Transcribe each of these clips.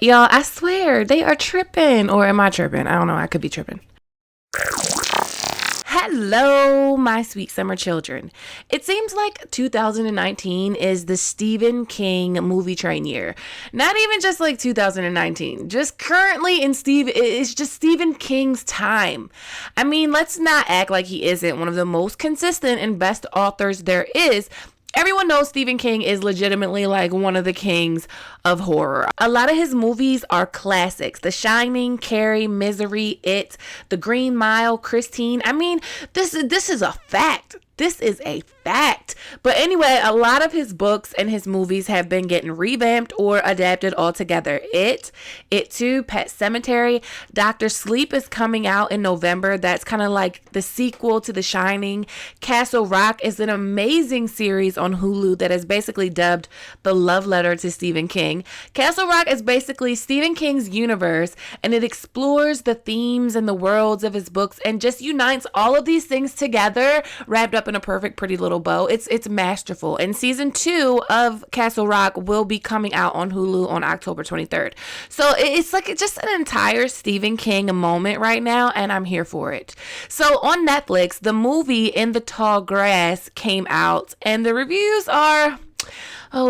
Y'all, I swear, they are tripping. Or am I tripping? I don't know. I could be tripping. Hello, my sweet summer children. It seems like 2019 is the Stephen King movie train year. Not even just like 2019, just currently it's just Stephen King's time. I mean, let's not act like he isn't one of the most consistent and best authors there is. Everyone knows Stephen King is legitimately like one of the kings of horror. A lot of his movies are classics. The Shining, Carrie, Misery, It, The Green Mile, Christine. I mean, this is a fact. This is a fact. But anyway, a lot of his books and his movies have been getting revamped or adapted altogether. It 2, Pet Sematary, Dr. Sleep is coming out in November. That's kind of like the sequel to The Shining. Castle Rock is an amazing series on Hulu that is basically dubbed the love letter to Stephen King. Castle Rock is basically Stephen King's universe, and it explores the themes and the worlds of his books and just unites all of these things together, wrapped up in a perfect pretty little bow. It's masterful. And season 2 of Castle Rock will be coming out on Hulu on October 23rd. So it's like just an entire Stephen King moment right now, and I'm here for it. So on Netflix, the movie In the Tall Grass came out, and the reviews are, a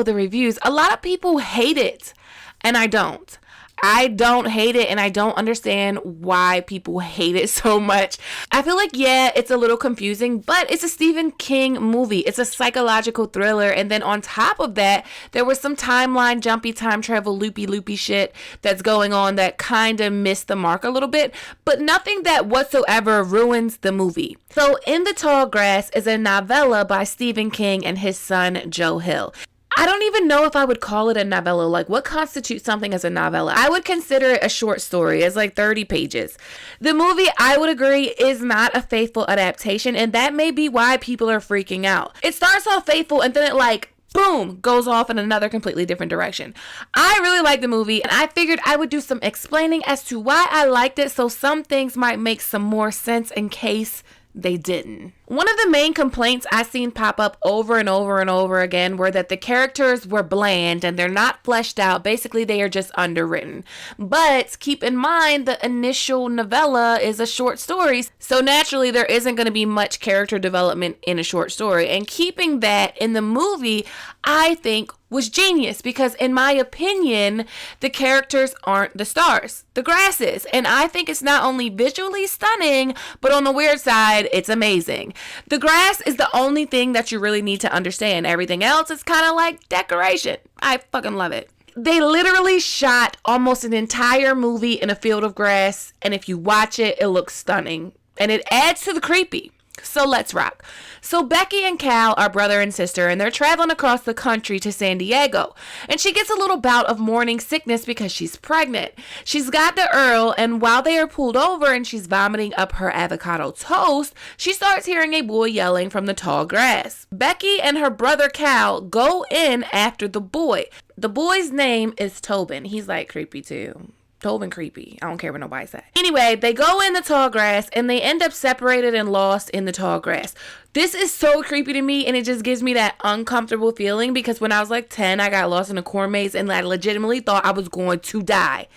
lot of people hate it, and I don't. I don't hate it, and I don't understand why people hate it so much. I feel like, yeah, it's a little confusing, but it's a Stephen King movie. It's a psychological thriller, and then on top of that, there was some timeline jumpy, time travel, loopy shit that's going on that kind of missed the mark a little bit, but nothing that whatsoever ruins the movie. So In the Tall Grass is a novella by Stephen King and his son, Joe Hill. I don't even know if I would call it a novella. Like, what constitutes something as a novella? I would consider it a short story. It's like 30 pages. The movie, I would agree, is not a faithful adaptation, and that may be why people are freaking out. It starts off faithful, and then it like, boom, goes off in another completely different direction. I really like the movie, and I figured I would do some explaining as to why I liked it, so some things might make some more sense in case they didn't. One of the main complaints I seen pop up over and over and over again were that the characters were bland and they're not fleshed out. Basically, they are just underwritten. But keep in mind, the initial novella is a short story, so naturally there isn't going to be much character development in a short story. And keeping that in the movie, I think, was genius, because in my opinion, the characters aren't the stars, the grass is. And I think it's not only visually stunning, but on the weird side, it's amazing. The grass is the only thing that you really need to understand. Everything else is kind of like decoration. I fucking love it. They literally shot almost an entire movie in a field of grass, and if you watch it, it looks stunning. And it adds to the creepy. So let's rock. So Becky and Cal are brother and sister, and they're traveling across the country to San Diego. And she gets a little bout of morning sickness because she's pregnant. She's got the Earl, and while they are pulled over and she's vomiting up her avocado toast, she starts hearing a boy yelling from the tall grass. Becky and her brother Cal go in after the boy. The boy's name is Tobin. He's like creepy too. Tobin creepy. I don't care what nobody say. Anyway, they go in the tall grass and they end up separated and lost in the tall grass. This is so creepy to me, and it just gives me that uncomfortable feeling, because when I was like 10, I got lost in a corn maze and I legitimately thought I was going to die.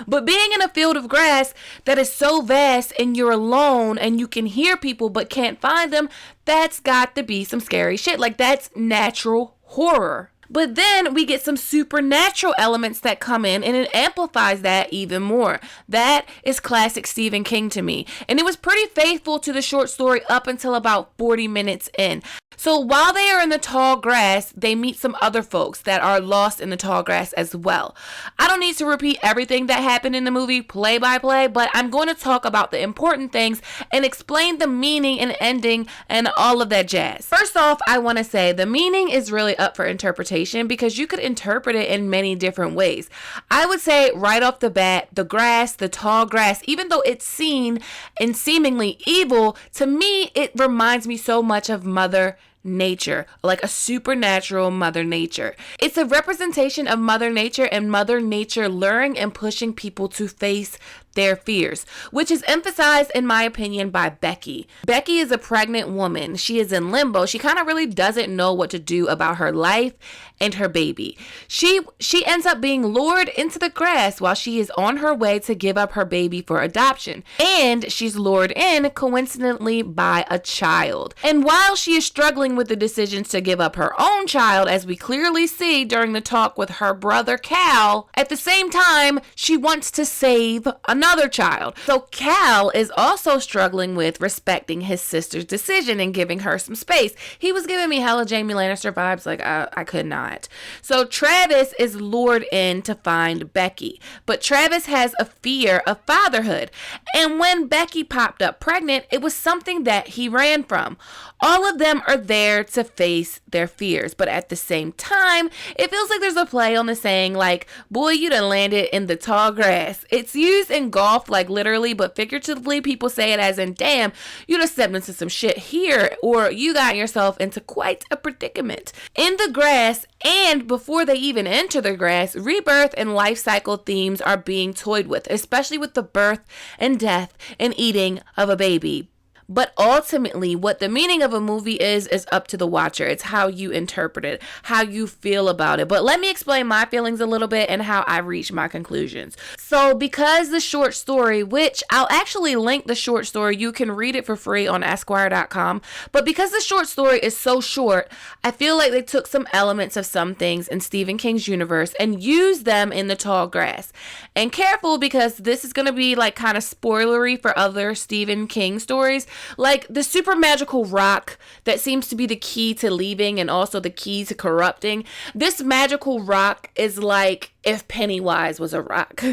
But being in a field of grass that is so vast and you're alone and you can hear people but can't find them, that's got to be some scary shit. Like, that's natural horror. But then we get some supernatural elements that come in, and it amplifies that even more. That is classic Stephen King to me. And it was pretty faithful to the short story up until about 40 minutes in. So while they are in the tall grass, they meet some other folks that are lost in the tall grass as well. I don't need to repeat everything that happened in the movie play by play, but I'm going to talk about the important things and explain the meaning and ending and all of that jazz. First off, I want to say the meaning is really up for interpretation, because you could interpret it in many different ways. I would say right off the bat, the grass, the tall grass, even though it's seen and seemingly evil, to me, it reminds me so much of Mother Nature, like a supernatural Mother Nature. It's a representation of Mother Nature, and Mother Nature luring and pushing people to face their fears, which is emphasized, in my opinion, by Becky. Becky is a pregnant woman. She is in limbo. She kind of really doesn't know what to do about her life and her baby. She ends up being lured into the grass while she is on her way to give up her baby for adoption. And she's lured in, coincidentally, by a child. And while she is struggling with the decisions to give up her own child, as we clearly see during the talk with her brother Cal, at the same time, she wants to save another child. So Cal is also struggling with respecting his sister's decision and giving her some space. He was giving me hella Jamie Lannister vibes, like I could not. So Travis is lured in to find Becky, but Travis has a fear of fatherhood. And when Becky popped up pregnant, it was something that he ran from. All of them are there to face their fears, but at the same time, it feels like there's a play on the saying like, boy, you done landed in the tall grass. It's used in golf like literally, but figuratively people say it as in, damn, you done stepped into some shit here, or you got yourself into quite a predicament. In the grass, and before they even enter the grass, rebirth and life cycle themes are being toyed with, especially with the birth and death and eating of a baby. But ultimately, what the meaning of a movie is up to the watcher. It's how you interpret it, how you feel about it. But let me explain my feelings a little bit and how I reach my conclusions. So because the short story, which I'll actually link the short story, you can read it for free on Esquire.com. But because the short story is so short, I feel like they took some elements of some things in Stephen King's universe and used them in The Tall Grass. And careful, because this is going to be like kind of spoilery for other Stephen King stories. Like the super magical rock that seems to be the key to leaving and also the key to corrupting. This magical rock is like if Pennywise was a rock.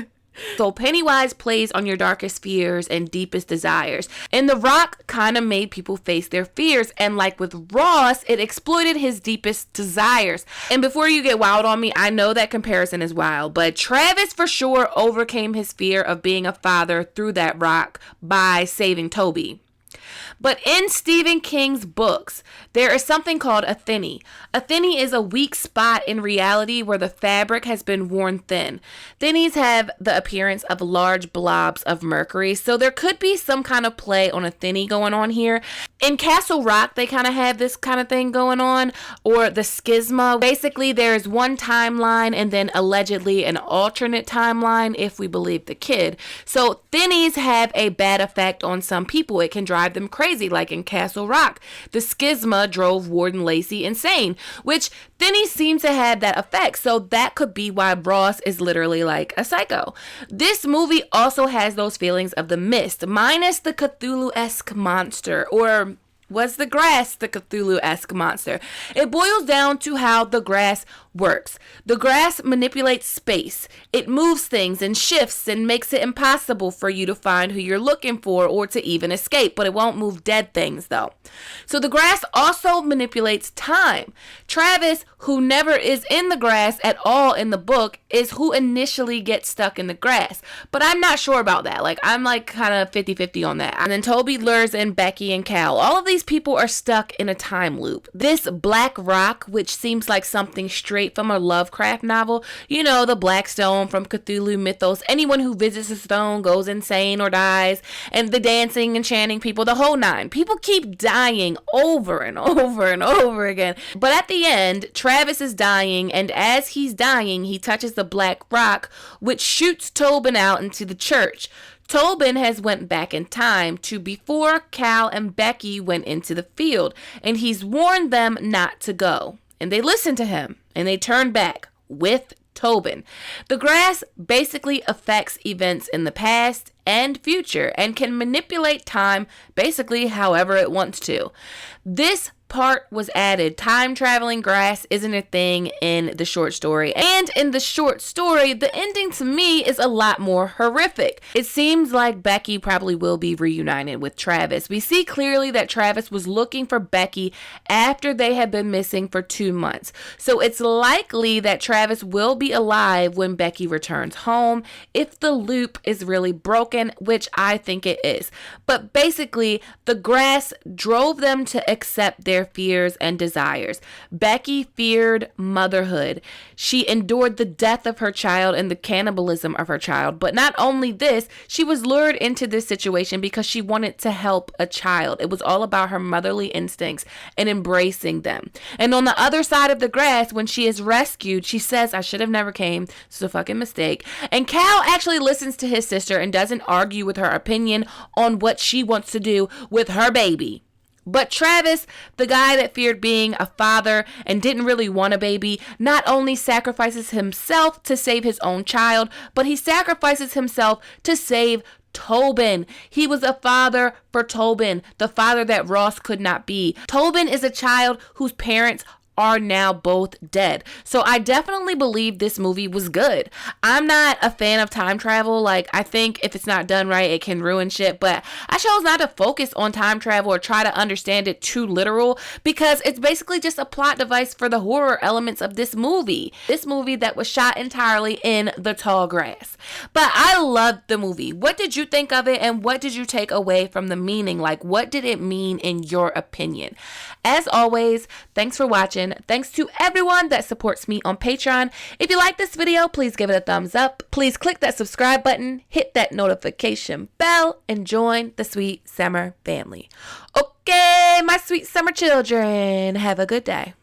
So Pennywise plays on your darkest fears and deepest desires. And the rock kind of made people face their fears. And like with Ross, it exploited his deepest desires. And before you get wild on me, I know that comparison is wild, but Travis for sure overcame his fear of being a father through that rock by saving Toby. But in Stephen King's books, there is something called a thinny. A thinny is a weak spot in reality where the fabric has been worn thin. Thinnies have the appearance of large blobs of mercury, so there could be some kind of play on a thinny going on here. In Castle Rock, they kind of have this kind of thing going on, or the schisma. Basically, there is one timeline and then allegedly an alternate timeline, if we believe the kid. So thinnies have a bad effect on some people. It can drive them crazy, like in Castle Rock. The schisma drove Warden Lacey insane, which thinnies seem to have that effect. So that could be why Ross is literally like a psycho. This movie also has those feelings of The Mist, minus the Cthulhu-esque monster, or was the grass the Cthulhu-esque monster? It boils down to how the grass works. The grass manipulates space. It moves things and shifts and makes it impossible for you to find who you're looking for or to even escape, but it won't move dead things though. So the grass also manipulates time. Travis, who never is in the grass at all in the book, is who initially gets stuck in the grass. But I'm not sure about that. Like, I'm like kind of 50-50 on that. And then Toby lures in Becky and Cal. All of these people are stuck in a time loop. This black rock, which seems like something straight from a Lovecraft novel, you know, the black stone from Cthulhu mythos. Anyone who visits the stone goes insane or dies, and the dancing and chanting people, the whole nine. People keep dying over and over and over again. But at the end, Travis is dying, and as he's dying, he touches the black rock, which shoots Tobin out into the church. Tobin has went back in time to before Cal and Becky went into the field, and he's warned them not to go. And they listen to him, and they turn back with Tobin. The grass basically affects events in the past and future and can manipulate time basically however it wants to. This part was added. Time traveling grass isn't a thing in the short story. And in the short story, the ending to me is a lot more horrific. It seems like Becky probably will be reunited with Travis. We see clearly that Travis was looking for Becky after they had been missing for 2 months. So it's likely that Travis will be alive when Becky returns home if the loop is really broken, which I think it is. But basically, the grass drove them to accept their their fears and desires. Becky feared motherhood. She endured the death of her child and the cannibalism of her child. But not only this, she was lured into this situation because she wanted to help a child. It was all about her motherly instincts and embracing them. And on the other side of the grass, when she is rescued, she says, I should have never came. It's a fucking mistake. And Cal actually listens to his sister and doesn't argue with her opinion on what she wants to do with her baby. But Travis, the guy that feared being a father and didn't really want a baby, not only sacrifices himself to save his own child, but he sacrifices himself to save Tobin. He was a father for Tobin, the father that Ross could not be. Tobin is a child whose parents are now both dead. So I definitely believe this movie was good. I'm not a fan of time travel. Like, I think if it's not done right, it can ruin shit. But I chose not to focus on time travel or try to understand it too literal, because it's basically just a plot device for the horror elements of this movie. This movie that was shot entirely in the tall grass. But I loved the movie. What did you think of it, and what did you take away from the meaning? Like, what did it mean in your opinion? As always, thanks for watching. Thanks to everyone that supports me on Patreon. If you like this video, please give it a thumbs up. Please click that subscribe button, hit that notification bell, and join the Sweet Summer family. Okay, my sweet summer children, have a good day.